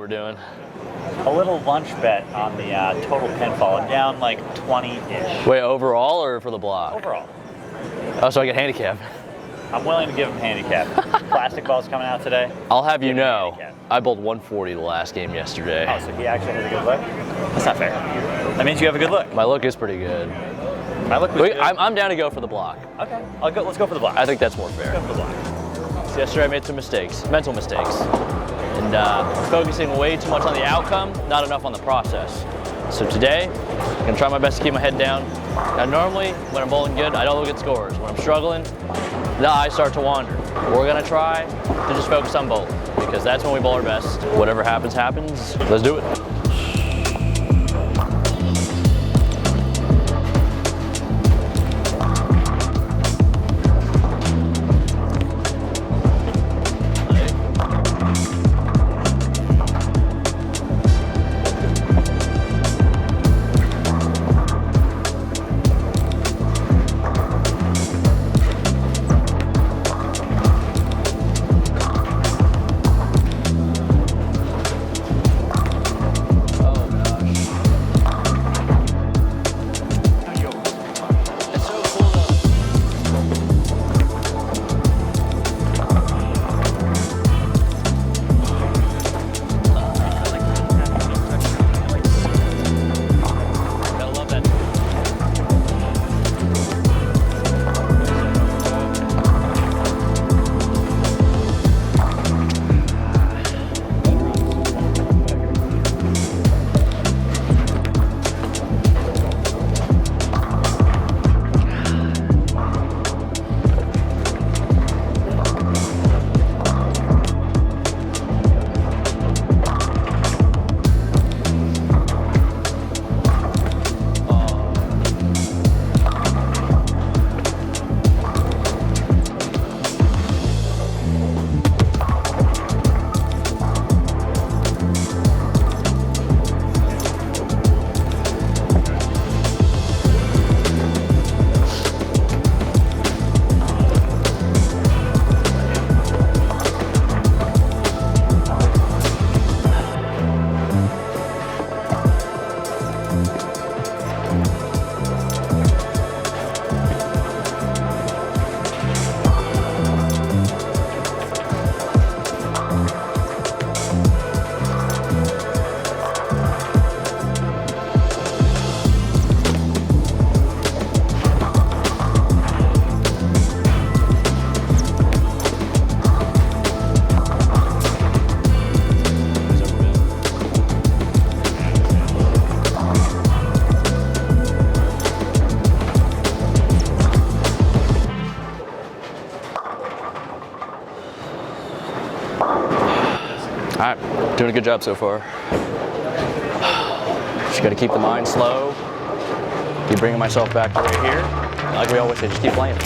we're doing? A little lunch bet on the total pinfall. I'm down like 20-ish. Wait, overall or for the block? Overall. Oh, so I get handicap. I'm willing to give him handicap. Plastic ball's coming out today. I'll have you know, I bowled 140 the last game yesterday. Oh, so he actually has a good look? That's not fair. That means you have a good look. My look is pretty good. My look was good. I'm down to go for the block. Okay, let's go for the block. I think that's more fair. Let's go for the block. So yesterday I made some mistakes, mental mistakes. And focusing way too much on the outcome, not enough on the process. So today, I'm gonna try my best to keep my head down. Now normally, when I'm bowling good, I don't look at scores. When I'm struggling, the eyes start to wander. We're gonna try to just focus on bowling, because that's when we bowl our best. Whatever happens, happens. Let's do it. All right, doing a good job so far. Just gotta keep the mind slow. Keep bringing myself back to right here. Like we always say, just keep playing.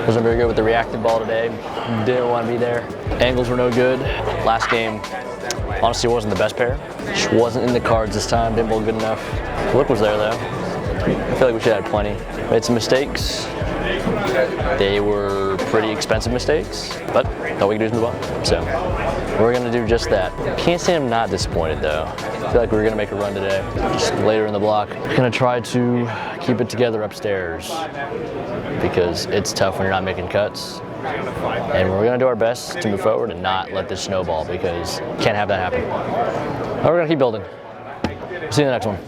Wasn't very good with the reactive ball today. Didn't want to be there. Angles were no good. Last game, honestly, wasn't the best pair. Just wasn't in the cards this time. Didn't bowl good enough. Look was there though. I feel like we should have had plenty. Made some mistakes. They were pretty expensive mistakes, but all we can do is move on. So we're gonna do just that. Can't say I'm not disappointed though. I feel like we're gonna make a run today. Just later in the block. Gonna try to keep it together upstairs because it's tough when you're not making cuts. And we're gonna do our best to move forward and not let this snowball because can't have that happen. But we're gonna keep building. See you in the next one.